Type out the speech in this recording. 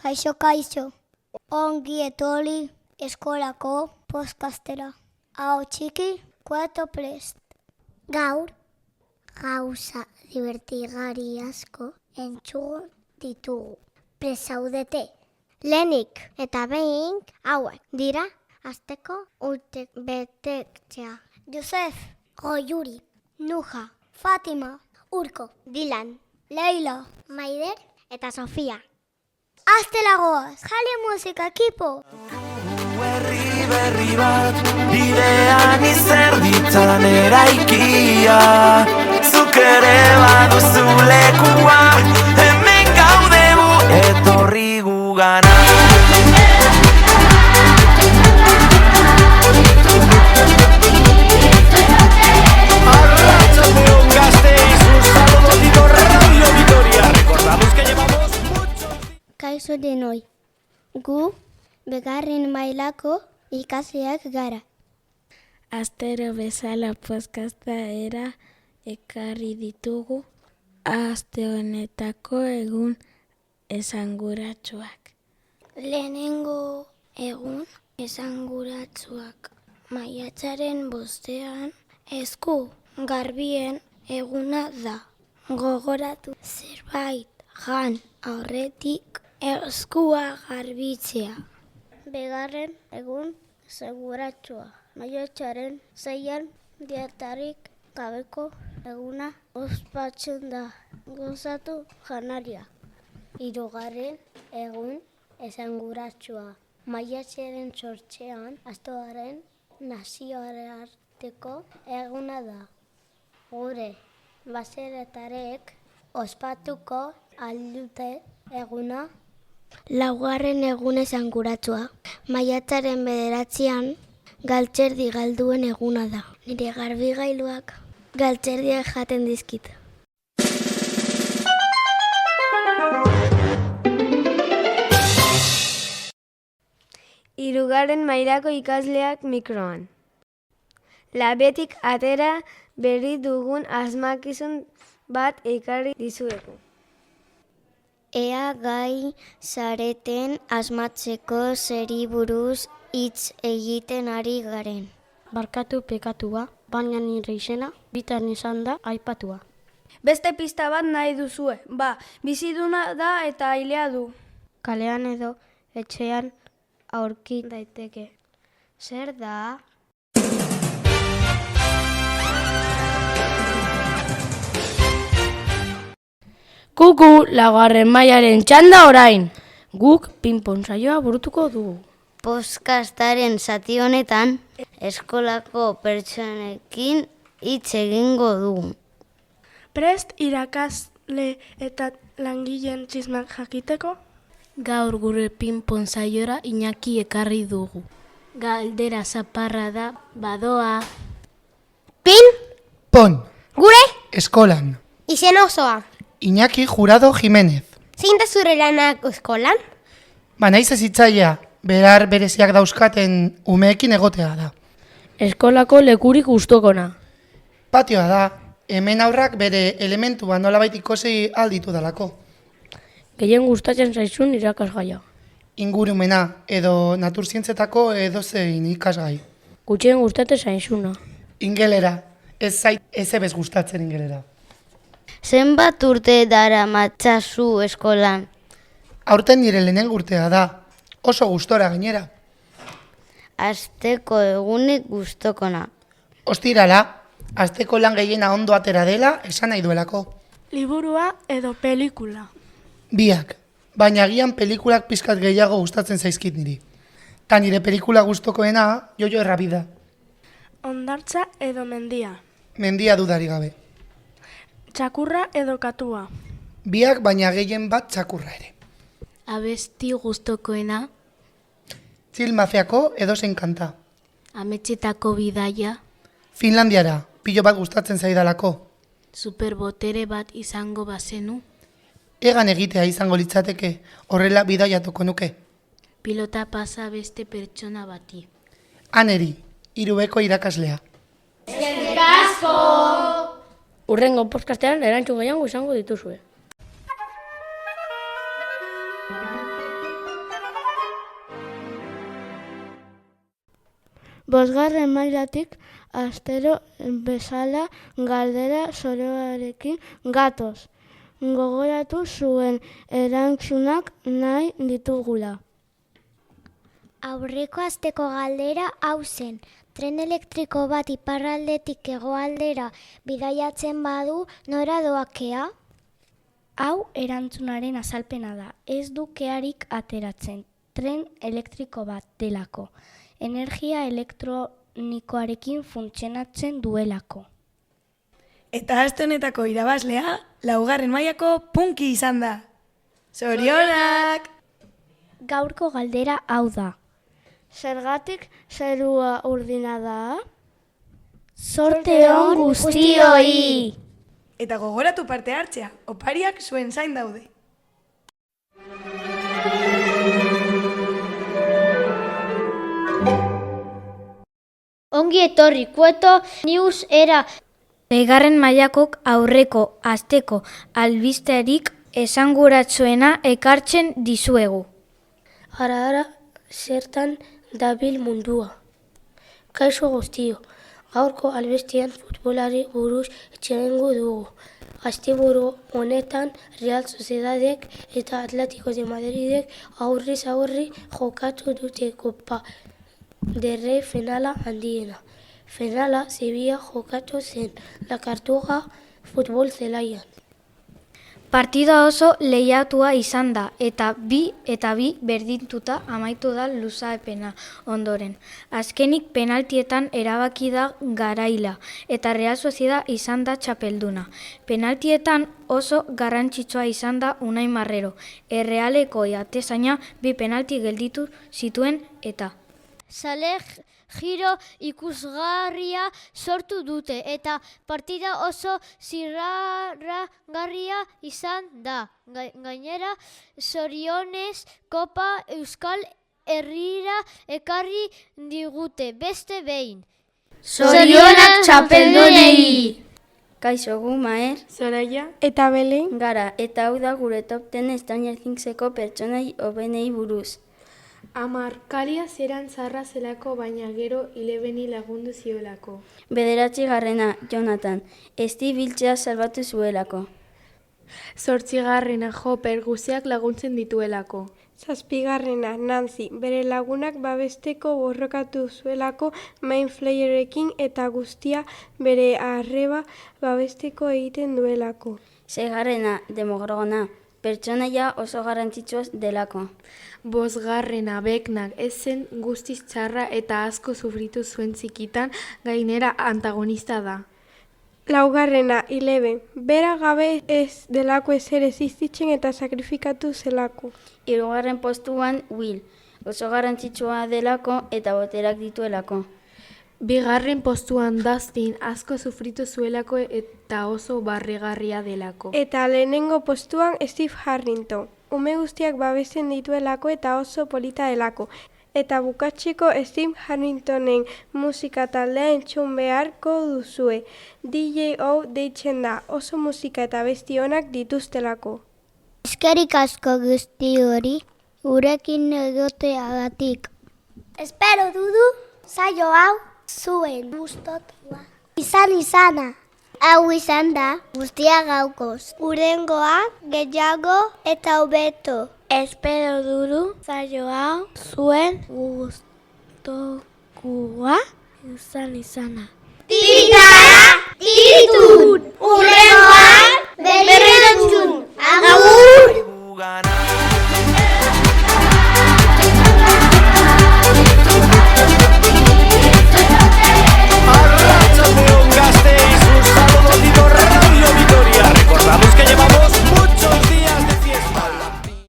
Kaixo, kaixo. Ongi etorri eskolako podcastera. Hau txiki, kueto prest. Gaur, gauza divertigari asko entzun ditugu. Presaudete. Lehenik eta behin hauek dira asteko urte betetzea. Josef, Goiuri, Nuja, Fatima, Urko, Dilan, Leila, Maider eta Sofia. Aztelagoaz, jale musika ekipo! Herri berri bat, bidean izerditzan eraikia. Zuk ere baduzu lekua, hemen gaude gu etorri gugana. Arratsaldeon Gasteiz, un saludo de Radio Vitoria. Recordamos que llevamos muchos... Kaixo denoi, gu begarren mailako ikasleak gara. Astero bezala podcasta era ekarri ditugu aste honetako egun esanguratsuak. Lehenengo egun esanguratsuak maiatzaren 5 esku garbien eguna da. Gogoratu zerbait jan aurretik eskua garbitzea. Begarren egun seguratsua. Maiatzaren 6 dietarik gabeko eguna ospatzen da. Gozatu janaria. 3. egun esanguratsua. Maiatzaren 8 astoaren nazioarteko eguna da. Gure baseretarek ospatuko aldute eguna. 4. egun esanguratsua. Maiatzaren 9 galtzerdi galduen eguna da. Nire garbigailuak galtzerdiak jaten dizkit. Hirugarren mailako ikasleak mikroan. Labetik atera berri dugun asmakizun bat ekarri dizuegu. Ea gai zareten asmatzeko zeri buruz hitz egiten ari garen. Barkatu pekatua, baina nire izena bitan izan da aipatua. Beste pista bat nahi duzue, biziduna da eta ailea du. Kalean edo etxean aurki daiteke. Zer da? Kuku, 4. mailaren txanda orain. Guk pinpon saioa burutuko dugu. Podcastaren zati honetan eskolako pertsonekin hitz egingo dugu. Prest irakasle eta langileen txismak jakiteko? Gaur gure pinpon saiora Iñaki ekarri dugu. Galdera zaparra da, badoa. Pon. Gure? Eskolan. Izen osoa. Iñaki Jurado Jimenez. Zein da zure lanak eskolan? Naiz ez hitzailea, behar bereziak dauzkaten umeekin egotea da. Eskolako lekurik gustokona. Patioa da, hemen aurrak bere elementua nolabait ikusi alditu dalako. Gehien gustatzen zaizun irakasgaia. Ingurumena edo naturzientzetako edozein ikasgai. Gutxien gustatzen zaizuna. Ingelera, ez zait ezebez gustatzen ingelera. Zenbat urte dara matzazu eskolan? Aurten nire lehenengo urtea da, oso gustora gainera. Asteko egunik gustokona. Ostirala, asteko lan gehiena ondo atera dela esan nahi duelako. Liburua edo pelikula? Biak, baina agian pelikulak pizkat gehiago gustatzen zaizkit niri. Ta nire pelikula gustokoena Jojo Errabida. Hondartza edo mendia? Mendia dudari gabe. Txakurra edo katua? Biak, baina gehien bat txakurra ere. Abesti gustokoena? Zilmafeako edozein kanta. Ametsetako bidaia? Finlandiara, pilo bat gustatzen zaidalako. Superbotere bat izango bazenu? Egan egitea izango litzateke, horrela bidaiatuko nuke. Pilota pasa beste pertsona bati. Aneri, 3. irakaslea. Urrengo podcastean erantzun gehiago izango dituzue. Bosgarren mailatik astero bezala galdera zoroarekin gatoz. Gogoratu zuen erantzunak nahi ditugula. Aurreko asteko galdera hau zen. Tren elektriko bat iparraldetik hegoaldera bidaiatzen badu nora doakea? Hau erantzunaren azalpena da. Ez du kearik ateratzen. Tren elektriko bat delako. Energia elektronikoarekin funtzionatzen duelako. Eta aste honetako irabazlea, 4. mailako punki izan da. Zorionak! Gaurko galdera hau da. Zergatik zerua urdina da? Zorte on guztioi! Eta gogoratu parte hartzea, opariak zuen zain daude. Ongi etorri, Kueto News era. Bigarren mailakok aurreko asteko albisterik esanguratsuena ekartzen dizuegu. Ara, zertan dabil mundua. Kaixo guztio, gaurko albistean futbolari buruz etxerengo dugu. Asteburu honetan Real Sociedadek eta Atletico de Madridek aurriz aurri jokatu dute Copa del Rey finala handiena. Finala Sevilla jokatu zen La Cartuja futbol zelaian. Partida oso lehiatua izan da eta bi berdintuta amaitu da luzaepena ondoren. Azkenik penaltietan erabaki da garaila eta Real Sociedad izan da txapelduna. Penaltietan oso garrantzitsua izan da Unai Marrero. Errealeko atezaina 2 penalti gelditu zituen eta Saleh giro ikusgarria sortu dute eta partida oso zirraragarria izan da. Gainera, zorionez Kopa Euskal Herrira ekarri digute beste behin. Zorionak txapeldunei! Kaixo gu, Maer, Zoraia eta Belen gara, eta hau da gure top 10 Stranger Thingseko pertsonai hobenei buruz. 10 Kalia zeran zarra zelako baina gero 11 lagundu ziolako. 9. Jonathan, Steve hiltzea salbatu zuelako. 8 Hopper guziak laguntzen dituelako. 7. Nancy, bere lagunak babesteko borrokatu zuelako Mainflayerekin eta guztia bere arreba babesteko egiten duelako. 6. Demogorgona, pertsonaia oso garrantzitsua delako. 5. Beknak ez zen guztiz txarra eta asko sufritu zuen txikitan, gainera antagonista da. 4. Eleven, bera gabe ez delako ezer existitzen eta sakrifikatu zelako. 3. postuan Will, oso garrantzitsua delako eta boterak dituelako. 2. postuan Dustin, asko sufritu zuelako eta oso barregarria delako. Eta lehenengo postuan Steve Harrington, ume guztiak babesten dituelako eta oso polita delako. Eta bukatzeko Steve Harringtonen musika taldea entzun beharko duzue. DJ-O deitzen da, oso musika eta besti onak dituztelako. Eskerrik asko guzti hori, gurekin egoteagatik. Espero dudu, saio hau, zuen gustotua. Izana. Hau izan da, guztia gaukoz. Urengoa, gehiago eta hobeto. Espero dudu saio hau zuen gustokoa izana. Tiritara, tiritun!